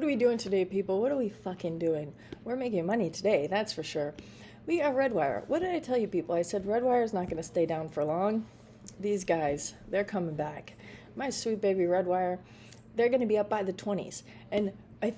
What are we doing today, people? What are we fucking doing? We're making money today, that's for sure. We got Redwire. What did I tell you, people? I said Redwire is not going to stay down for long. These guys, they're coming back. My sweet baby Redwire, they're going to be up by the 20s. And the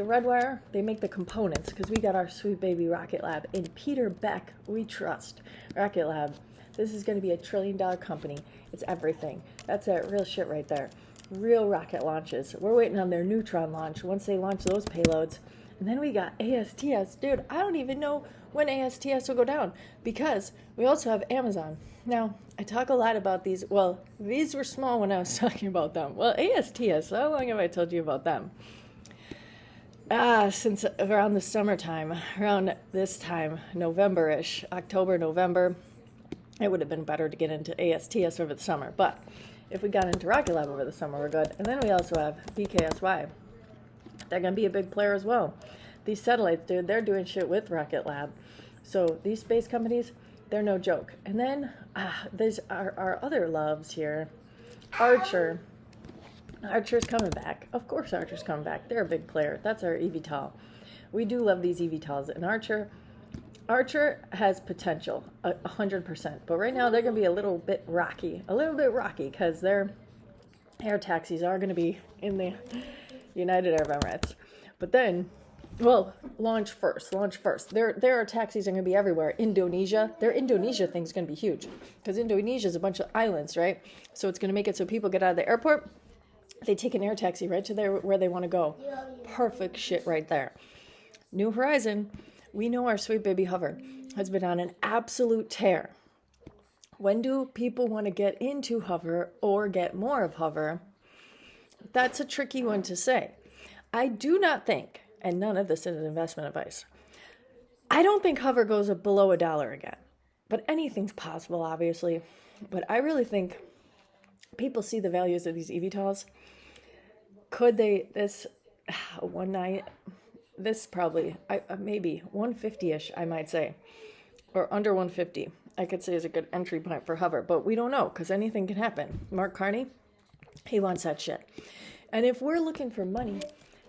Redwire, they make the components because we got our sweet baby Rocket Lab. In Peter Beck, we trust. Rocket Lab, this is going to be $1 trillion company. It's everything. That's it, real shit right there. Real rocket launches. We're waiting on their Neutron launch once they launch those payloads. And then we got ASTS. Dude, I don't even know when ASTS will go down because we also have Amazon. Now, I talk a lot about these. Well, these were small when I was talking about them. Well, ASTS, how long have I told you about them? Since around the summertime, around this time, November-ish, October, November. It would have been better to get into ASTS over the summer, but if we got into Rocket Lab over the summer, we're good. And then we also have BKSY. They're going to be a big player as well. These satellites, dude, they're doing shit with Rocket Lab. So these space companies, they're no joke. And then there's our other loves here. Archer. Archer's coming back. Of course Archer's coming back. They're a big player. That's our eVTOL. We do love these eVTOLs. And Archer has potential, 100%. But right now they're going to be a little bit rocky because their air taxis are going to be in the United Arab Emirates. But then, well, launch first. Their taxis are going to be everywhere. Indonesia, their Indonesia thing's going to be huge because Indonesia is a bunch of islands, right? So it's going to make it so people get out of the airport, they take an air taxi right to where they want to go. Perfect shit right there. New Horizon. We know our sweet baby Hover has been on an absolute tear. When do people want to get into Hover or get more of Hover? That's a tricky one to say. I do not think, and none of this is investment advice, I don't think Hover goes below $1 again. But anything's possible, obviously. But I really think people see the values of these eVTOLs. Could they, this one night... This probably, maybe 150-ish, I might say, or under 150, I could say is a good entry point for Hover, but we don't know because anything can happen. Mark Carney, he wants that shit. And if we're looking for money,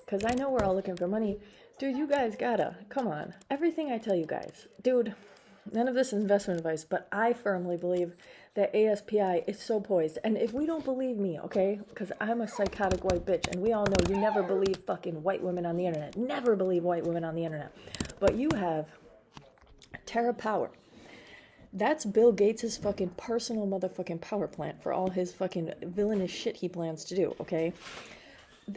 because I know we're all looking for money, dude, you guys gotta, come on, everything I tell you guys, dude, none of this is investment advice, but I firmly believe that ASPI is so poised. And if we don't believe me, okay, because I'm a psychotic white bitch, and we all know you never believe fucking white women on the internet. Never believe white women on the internet. But you have Terra Power. That's Bill Gates' fucking personal motherfucking power plant for all his fucking villainous shit he plans to do, okay?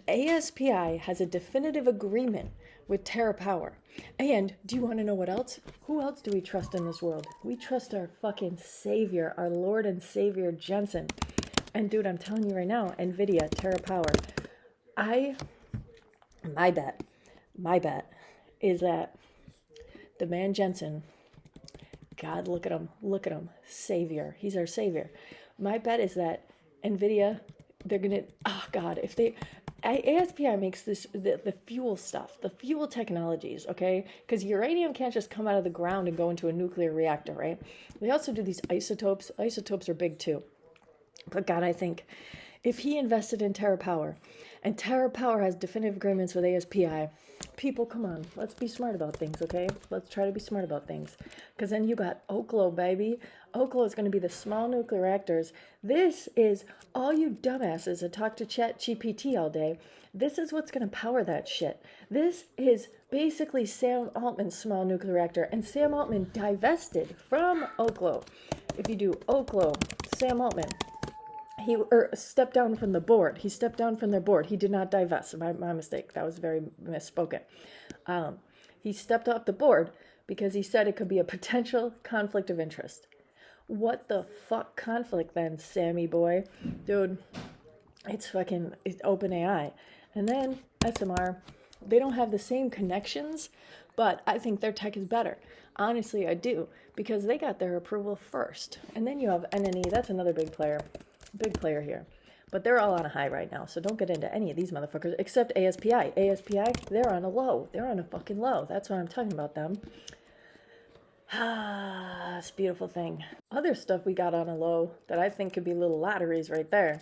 ASPI has a definitive agreement with Terra Power. And do you want to know what else? Who else do we trust in this world? We trust our fucking savior, our Lord and Savior Jensen. And dude, I'm telling you right now, NVIDIA, Terra Power, my bet is that the man Jensen, God, look at him, savior. He's our savior. My bet is that NVIDIA, they're going to, oh God, if they... ASPI makes this the fuel stuff, the fuel technologies, okay? Because uranium can't just come out of the ground and go into a nuclear reactor, right? They also do these isotopes. Isotopes are big too. But God, I think if he invested in Terra Power, and Terra Power has definitive agreements with ASPI, people, come on, let's be smart about things, okay? Let's try to be smart about things. Because then you got Oklo, baby. Oklo is going to be the small nuclear reactors. This is all you dumbasses that talk to ChatGPT all day. This is what's going to power that shit. This is basically Sam Altman's small nuclear reactor. And Sam Altman divested from Oklo. If you do Oklo, Sam Altman, he stepped down from the board. He stepped down from their board. He did not divest. My mistake. That was very misspoken. He stepped off the board because he said it could be a potential conflict of interest. What the fuck conflict then, Sammy boy? Dude, it's OpenAI. And then SMR, they don't have the same connections, but I think their tech is better. Honestly, I do, because they got their approval first. And then you have NNE, that's another big player here. But they're all on a high right now, so don't get into any of these motherfuckers, except ASPI. ASPI, they're on a low. They're on a fucking low. That's why I'm talking about them. It's a beautiful thing. Other stuff we got on a low that I think could be little lotteries right there.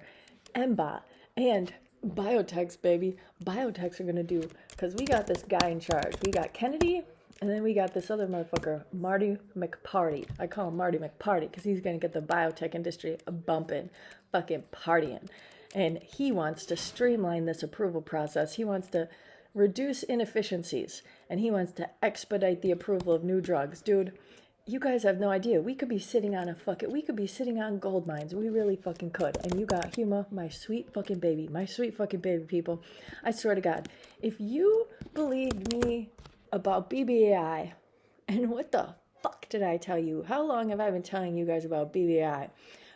MBOT. And Biotechs, baby. Biotechs are going to do, because we got this guy in charge. We got Kennedy, and then we got this other motherfucker, Marty McParty. I call him Marty McParty because he's going to get the biotech industry bumping, fucking partying. And he wants to streamline this approval process. He wants to reduce inefficiencies, and he wants to expedite the approval of new drugs. Dude, you guys have no idea. We could be sitting on we could be sitting on gold mines. We really fucking could. And you got HUMA, my sweet fucking baby, people. I swear to God, if you believed me about BBAI, and what the fuck did I tell you? How long have I been telling you guys about BBAI?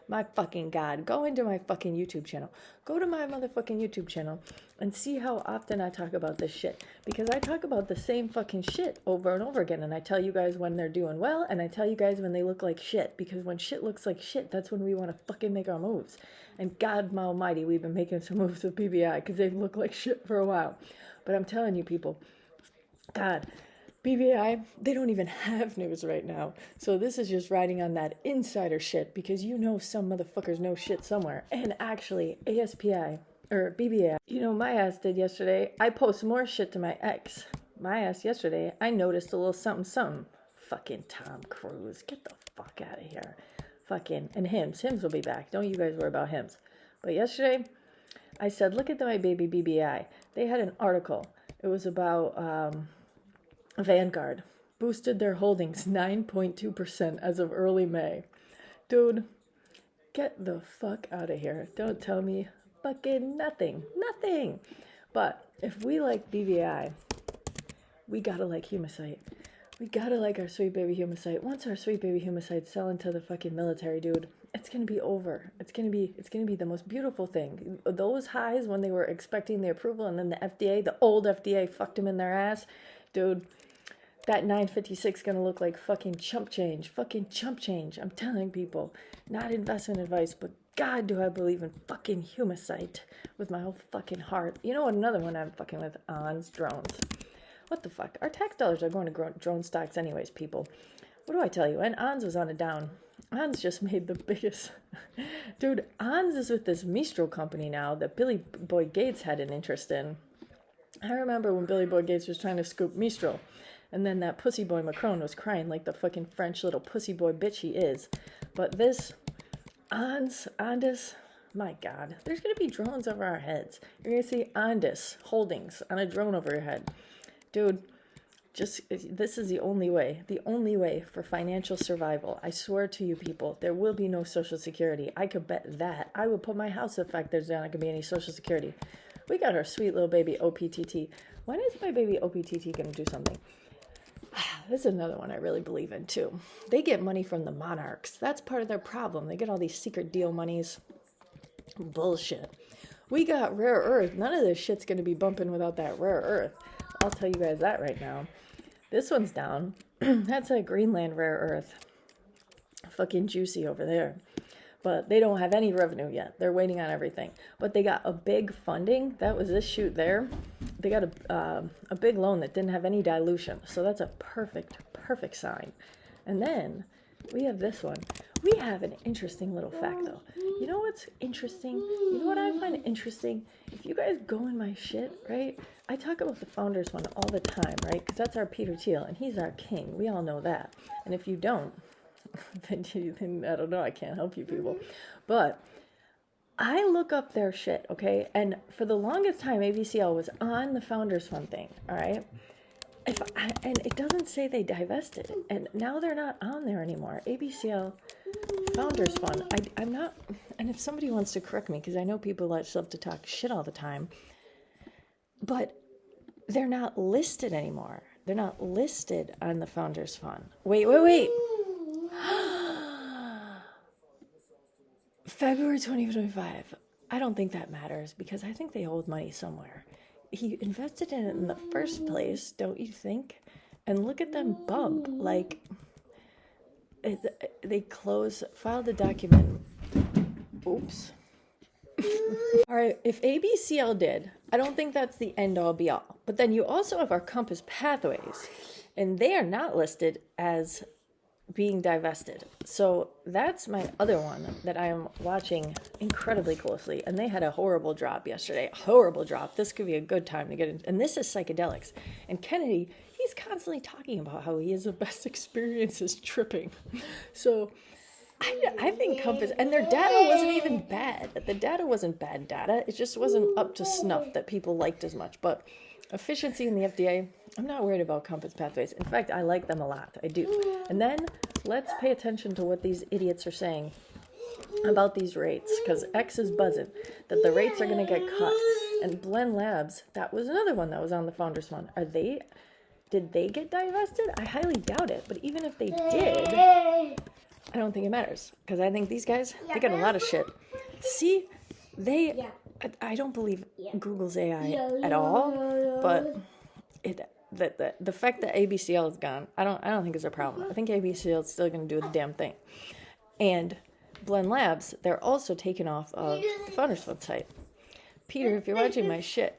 My fucking God, go into my fucking YouTube channel. Go to my motherfucking YouTube channel and see how often I talk about this shit. Because I talk about the same fucking shit over and over again. And I tell you guys when they're doing well, and I tell you guys when they look like shit. Because when shit looks like shit, that's when we want to fucking make our moves. And God almighty, we've been making some moves with BBI because they've looked like shit for a while. But I'm telling you people, God, BBI, they don't even have news right now. So this is just riding on that insider shit because you know some motherfuckers know shit somewhere. And actually, ASPI, or BBI, you know, my ass did yesterday. I post more shit to my ex. My ass yesterday, I noticed a little something. Fucking Tom Cruise. Get the fuck out of here. Fucking, and Hims. Hims will be back. Don't you guys worry about Hims. But yesterday, I said, look at my baby BBI. They had an article. It was about, Vanguard boosted their holdings 9.2% as of early May. Dude, get the fuck out of here. Don't tell me fucking nothing. But if we like BBI, we gotta like Humacyte. We gotta like our sweet baby Humacyte. Once our sweet baby Humacyte's selling to the fucking military, dude, it's gonna be over. It's gonna be the most beautiful thing. Those highs when they were expecting the approval, and then the FDA, the old FDA, fucked them in their ass. Dude, that 956 is going to look like fucking chump change. I'm telling people, not investment advice, but God, do I believe in fucking Humacyte with my whole fucking heart. You know what? Another one I'm fucking with, ONDS drones. What the fuck? Our tax dollars are going to drone stocks anyways, people. What do I tell you? And ONDS was on a down. ONDS just made the biggest... Dude, ONDS is with this Mistral company now that Billy Boy Gates had an interest in. I remember when Billy Boy Gates was trying to scoop Mistral. And then that pussy boy Macron was crying like the fucking French little pussy boy bitch he is. But this ONDS, my God, there's going to be drones over our heads. You're going to see ONDS holdings on a drone over your head. Dude, this is the only way for financial survival. I swear to you people, there will be no Social Security. I could bet that. I would put my house if there's not going to be any Social Security. We got our sweet little baby OPTT. When is my baby OPTT going to do something? This is another one I really believe in, too. They get money from the monarchs. That's part of their problem. They get all these secret deal monies. Bullshit. We got rare earth. None of this shit's going to be bumping without that rare earth. I'll tell you guys that right now. This one's down. That's a Greenland rare earth. Fucking juicy over there. But they don't have any revenue yet. They're waiting on everything. But they got a big funding. That was this shoot there. They got a big loan that didn't have any dilution. So that's a perfect sign. And then we have this one. We have an interesting little fact, though. You know what's interesting? You know what I find interesting? If you guys go in my shit, right? I talk about the Founders Fund all the time, right? Because that's our Peter Thiel, and he's our king. We all know that. And if you don't, then I don't know, I can't help you people. But I look up their shit, okay? And for the longest time, ABCL was on the Founders Fund thing, all right? And it doesn't say they divested. And now they're not on there anymore. ABCL Founders Fund. I'm not, and if somebody wants to correct me, because I know people love to talk shit all the time, but they're not listed anymore. They're not listed on the Founders Fund. Wait. February 2025. I don't think that matters because I think they hold money somewhere. He invested in it in the first place, don't you think? And look at them bump. Like, they filed a document. Oops. All right, if ABCL did, I don't think that's the end all be all. But then you also have our Compass Pathways, and they are not listed as being divested. So that's my other one that I am watching incredibly closely. And they had a horrible drop yesterday. Horrible drop. This could be a good time to get in. And this is psychedelics. And Kennedy, he's constantly talking about how he has the best experiences tripping. So I think Compass, and their data wasn't even bad. The data wasn't bad data. It just wasn't up to snuff that people liked as much. But efficiency in the FDA, I'm not worried about Compass Pathways. In fact, I like them a lot. I do. And then let's pay attention to what these idiots are saying about these rates, because X is buzzing that the rates are going to get cut. And Blend Labs, that was another one that was on the Founders Fund. Did they get divested? I highly doubt it. But even if they did, I don't think it matters, because I think these guys, they got a lot of shit. See, I don't believe Google's AI at all, but the fact that ABCL is gone, I don't think is a problem. I think ABCL is still going to do the damn thing. And Blend Labs, they're also taken off of the Founders Fund site. Peter, if you're watching my shit,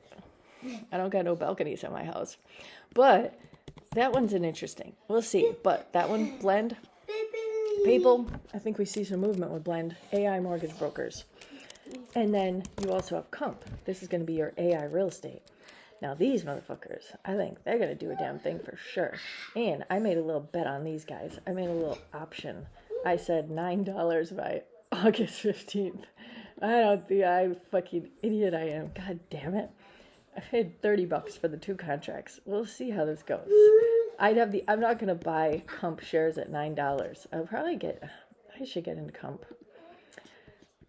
I don't got no balconies at my house, but that one's an interesting. We'll see, but that one, Blend. People, I think we see some movement with Blend, AI mortgage brokers. And then you also have Comp. This is going to be your AI real estate. Now these motherfuckers, I think they're going to do a damn thing for sure. And I made a little bet on these guys. I made a little option. I said $9 by August 15th. I don't think I'm fucking idiot I am. God damn it. I paid $30 for the 2 contracts. We'll see how this goes. I'm not going to buy Comp shares at $9. I should get into Comp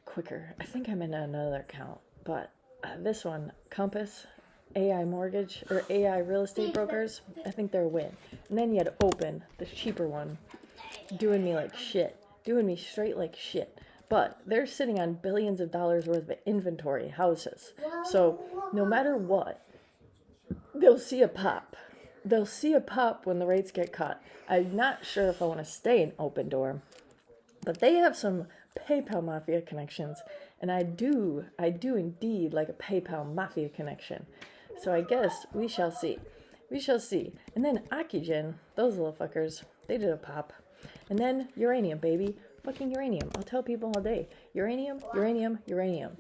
quicker. I think I'm in another account, but this one, Compass, AI mortgage, or AI real estate brokers, I think they're a win. And then you had Open, the cheaper one, doing me like shit, doing me straight like shit. But they're sitting on billions of dollars worth of inventory houses. So no matter what, they'll see a pop. They'll see a pop when the rates get cut. I'm not sure if I want to stay in Open Door, but they have some PayPal Mafia connections, and I do indeed like a PayPal Mafia connection. So I guess we shall see. We shall see. And then Oxygen, those little fuckers, they did a pop. And then uranium, baby. Fucking uranium. I'll tell people all day. Uranium, uranium, uranium.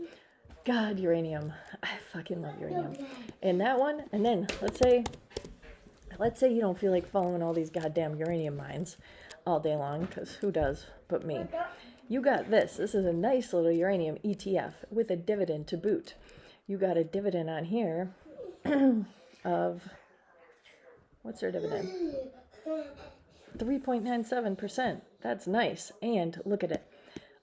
God, uranium. I fucking love uranium. And that one, and then let's say you don't feel like following all these goddamn uranium mines all day long, because who does but me? You got this. This is a nice little uranium ETF with a dividend to boot. You got a dividend on here of, what's their dividend? 3.97%. That's nice. And look at it.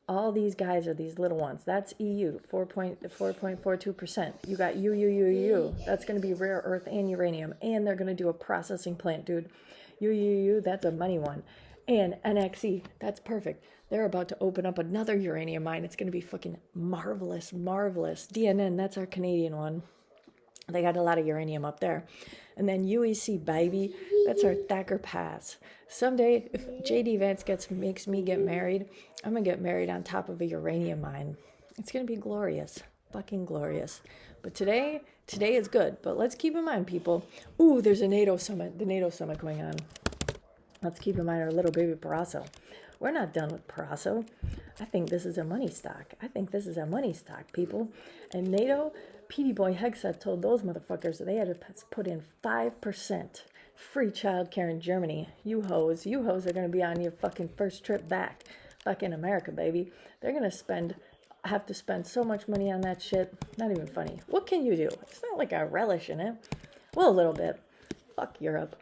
All these guys are these little ones. That's EU, 4.42%. You got UUUU. That's going to be rare earth and uranium. And they're going to do a processing plant, dude. UUU, that's a money one. And NXE, that's perfect. They're about to open up another uranium mine. It's going to be fucking marvelous, marvelous. DNN, that's our Canadian one. They got a lot of uranium up there. And then UEC, baby, that's our Thacker Pass. Someday, if JD Vance makes me get married, I'm going to get married on top of a uranium mine. It's going to be glorious. Fucking glorious. But today is good. But let's keep in mind, people. Ooh, there's a NATO summit. The NATO summit going on. Let's keep in mind our little baby Paraso. We're not done with Paraso. I think this is a money stock. People. And NATO, PD Boy Hegseth told those motherfuckers that they had to put in 5% free childcare in Germany. You hoes are going to be on your fucking first trip back. Fucking America, baby. They're going to have to spend so much money on that shit. Not even funny. What can you do? It's not like I relish in it. Well, a little bit. Fuck Europe.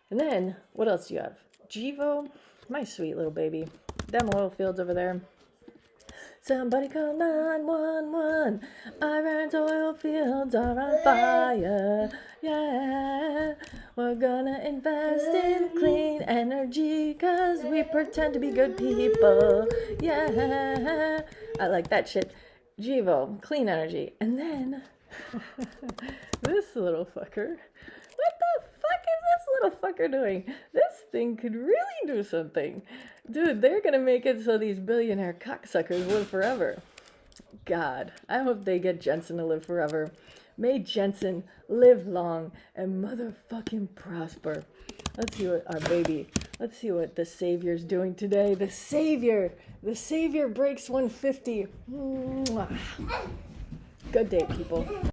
And then, what else do you have? Gevo, my sweet little baby. Them oil fields over there. Somebody call 911. Iran's oil fields are on fire. Yeah, we're gonna invest in clean energy because we pretend to be good people. Yeah, I like that shit. Gevo, clean energy. And then this little fucker. What the fuck is this little fucker doing? This thing could really do something. Dude, they're going to make it so these billionaire cocksuckers live forever. God, I hope they get Jensen to live forever. May Jensen live long and motherfucking prosper. Let's see what our baby Let's see what the Savior's doing today. The Savior breaks 150. Mwah. Good day, people.